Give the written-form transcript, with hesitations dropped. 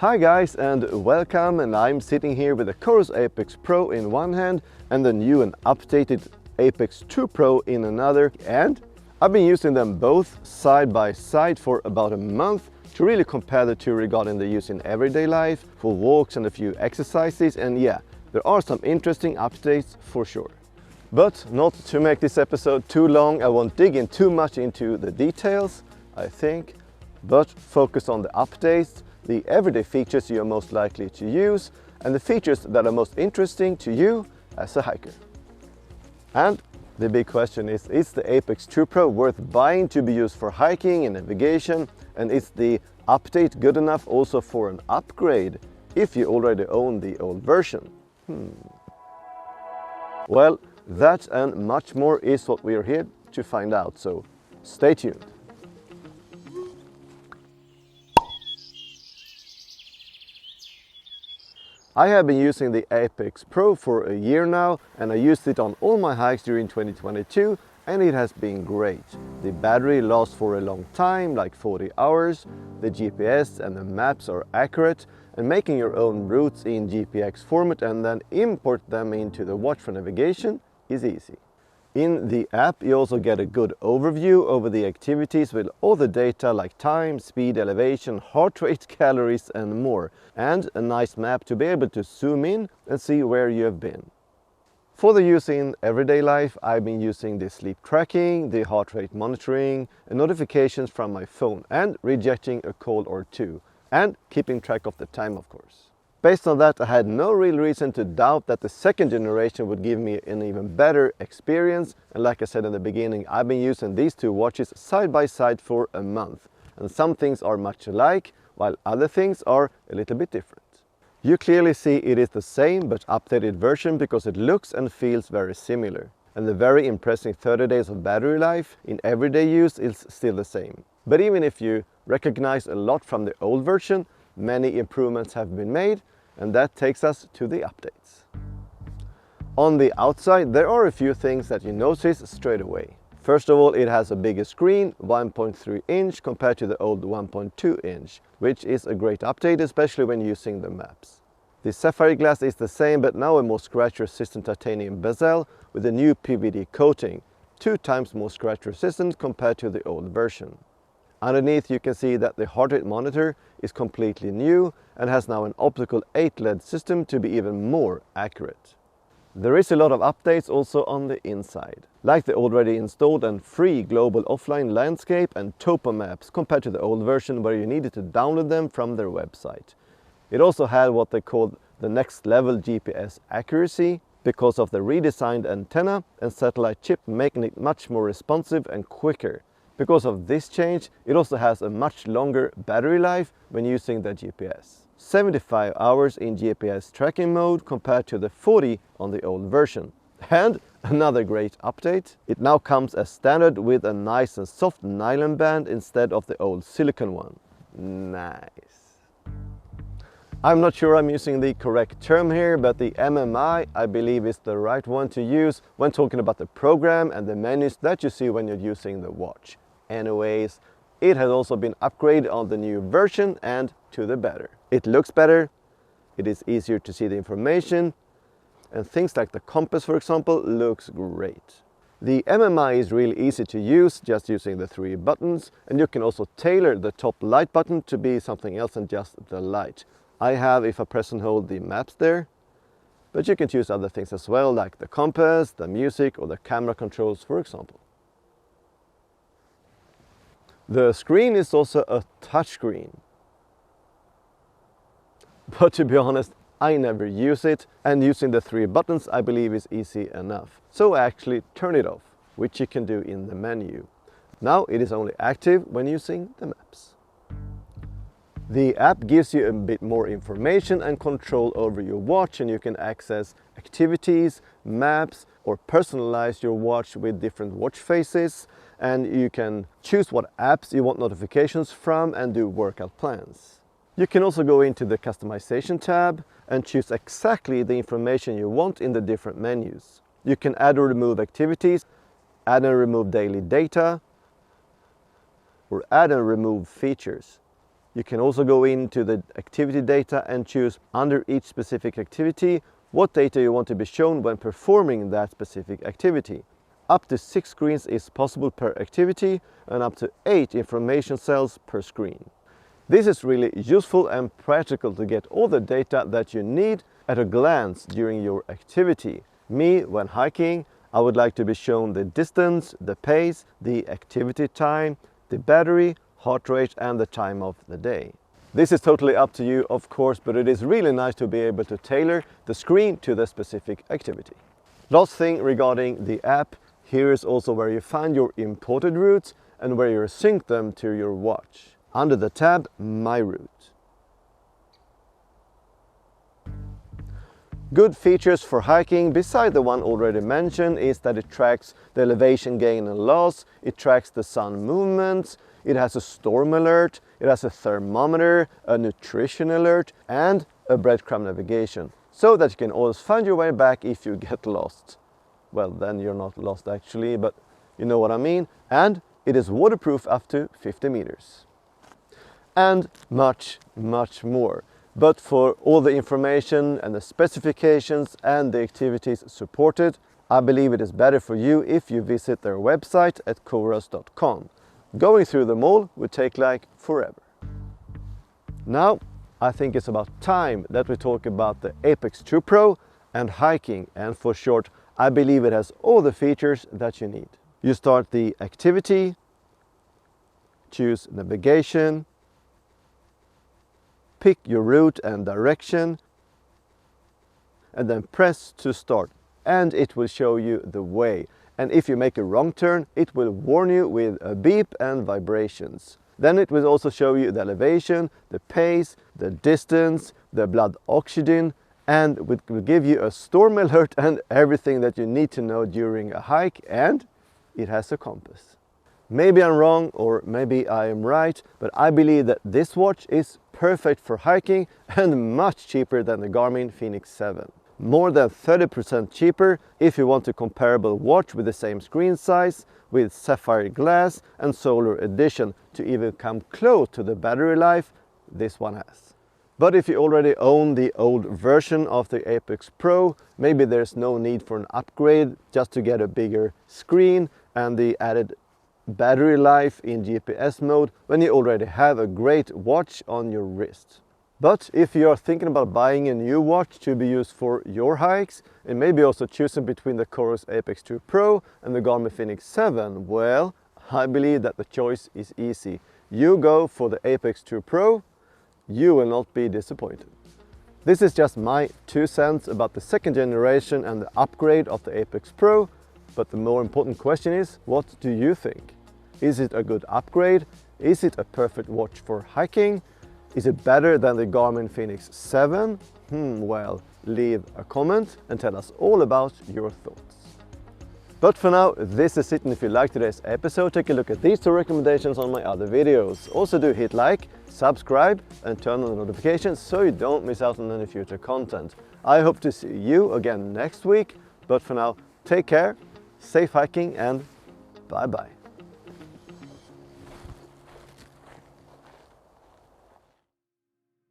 Hi guys and welcome, and I'm sitting here with the COROS APEX Pro in one hand and the new and updated APEX 2 Pro in another, and I've been using them both side by side for about a month to really compare the two regarding the use in everyday life, for walks and a few exercises, and yeah, there are some interesting updates for sure. But not to make this episode too long, I won't dig in too much into the details, I think, but focus on the updates, the everyday features you're most likely to use, and the features that are most interesting to you as a hiker. And the big question is the APEX 2 Pro worth buying to be used for hiking and navigation? And is the update good enough also for an upgrade if you already own the old version? Well, that and much more is what we are here to find out, so stay tuned. I have been using the APEX Pro for a year now, and I used it on all my hikes during 2022, and it has been great. The battery lasts for a long time, like 40 hours, the GPS and the maps are accurate, and making your own routes in GPX format and then import them into the watch for navigation is easy. In the app you also get a good overview over the activities with all the data like time, speed, elevation, heart rate, calories and more, and a nice map to be able to zoom in and see where you have been. For the use in everyday life, I've been using the sleep tracking, the heart rate monitoring, and notifications from my phone, and rejecting a call or two, and keeping track of the time, of course. Based on that, I had no real reason to doubt that the second generation would give me an even better experience, and like I said in the beginning, I've been using these two watches side by side for a month, and some things are much alike, while other things are a little bit different. You clearly see it is the same but updated version because it looks and feels very similar, and the very impressive 30 days of battery life in everyday use is still the same. But even if you recognize a lot from the old version, many improvements have been made, and that takes us to the updates. On the outside, there are a few things that you notice straight away. First of all, it has a bigger screen, 1.3 inch compared to the old 1.2 inch, which is a great update, especially when using the maps. The sapphire glass is the same, but now a more scratch resistant titanium bezel with a new PVD coating, 2 times more scratch resistant compared to the old version. Underneath you can see that the heart rate monitor is completely new and has now an optical 8 LED system to be even more accurate. There is a lot of updates also on the inside, like the already installed and free global offline landscape and topo maps compared to the old version where you needed to download them from their website. It also had what they called the next level GPS accuracy because of the redesigned antenna and satellite chip, making it much more responsive and quicker. Because of this change, it also has a much longer battery life when using the GPS. 75 hours in GPS tracking mode compared to the 40 on the old version. And another great update, it now comes as standard with a nice and soft nylon band instead of the old silicone one. Nice. I'm not sure I'm using the correct term here, but the MMI I believe is the right one to use when talking about the program and the menus that you see when you're using the watch. Anyways, it has also been upgraded on the new version and to the better. It looks better, it is easier to see the information, and things like the compass, for example, looks great. The MMI is really easy to use, just using the 3 buttons, and you can also tailor the top light button to be something else than just the light. I have, if I press and hold the maps there, but you can choose other things as well, like the compass, the music, or the camera controls, for example. The screen is also a touchscreen. But to be honest, I never use it, and using the 3 buttons I believe is easy enough. So I actually turn it off, which you can do in the menu. Now it is only active when using the maps. The app gives you a bit more information and control over your watch, and you can access activities, maps, or personalize your watch with different watch faces, and you can choose what apps you want notifications from and do workout plans. You can also go into the customization tab and choose exactly the information you want in the different menus. You can add or remove activities, add and remove daily data, or add and remove features. You can also go into the activity data and choose under each specific activity what data you want to be shown when performing that specific activity. Up to 6 screens is possible per activity and up to 8 information cells per screen. This is really useful and practical to get all the data that you need at a glance during your activity. Me, when hiking, I would like to be shown the distance, the pace, the activity time, the battery, heart rate and the time of the day. This is totally up to you, of course, but it is really nice to be able to tailor the screen to the specific activity. Last thing regarding the app, here is also where you find your imported routes and where you sync them to your watch. Under the tab My Route. Good features for hiking, beside the one already mentioned, is that it tracks the elevation gain and loss, it tracks the sun movements, it has a storm alert, it has a thermometer, a nutrition alert and a breadcrumb navigation, so that you can always find your way back if you get lost. Well, then you're not lost actually, but you know what I mean. And it is waterproof up to 50 meters. And much, much more. But for all the information and the specifications and the activities supported, I believe it is better for you if you visit their website at coros.com. Going through them all would take like forever. Now, I think it's about time that we talk about the Apex 2 Pro and hiking, and for short, I believe it has all the features that you need. You start the activity, choose navigation, pick your route and direction, and then press to start, and it will show you the way. And if you make a wrong turn, it will warn you with a beep and vibrations. Then it will also show you the elevation, the pace, the distance, the blood oxygen, and it will give you a storm alert and everything that you need to know during a hike, and it has a compass. Maybe I'm wrong or maybe I am right, but I believe that this watch is perfect for hiking and much cheaper than the Garmin Fenix 7. More than 30% cheaper if you want a comparable watch with the same screen size, with sapphire glass and solar edition to even come close to the battery life this one has. But if you already own the old version of the Apex Pro, maybe there's no need for an upgrade just to get a bigger screen and the added battery life in GPS mode when you already have a great watch on your wrist. But if you are thinking about buying a new watch to be used for your hikes, and maybe also choosing between the COROS Apex 2 Pro and the Garmin Fenix 7, well, I believe that the choice is easy. You go for the Apex 2 Pro, you will not be disappointed. This is just my 2 cents about the second generation and the upgrade of the Apex Pro, but the more important question is, what do you think? Is it a good upgrade? Is it a perfect watch for hiking? Is it better than the Garmin Fenix 7? Well, leave a comment and tell us all about your thoughts. But for now, this is it, and if you liked today's episode, take a look at these 2 recommendations on my other videos. Also do hit like, subscribe and turn on the notifications so you don't miss out on any future content. I hope to see you again next week, but for now, take care, safe hiking and bye bye.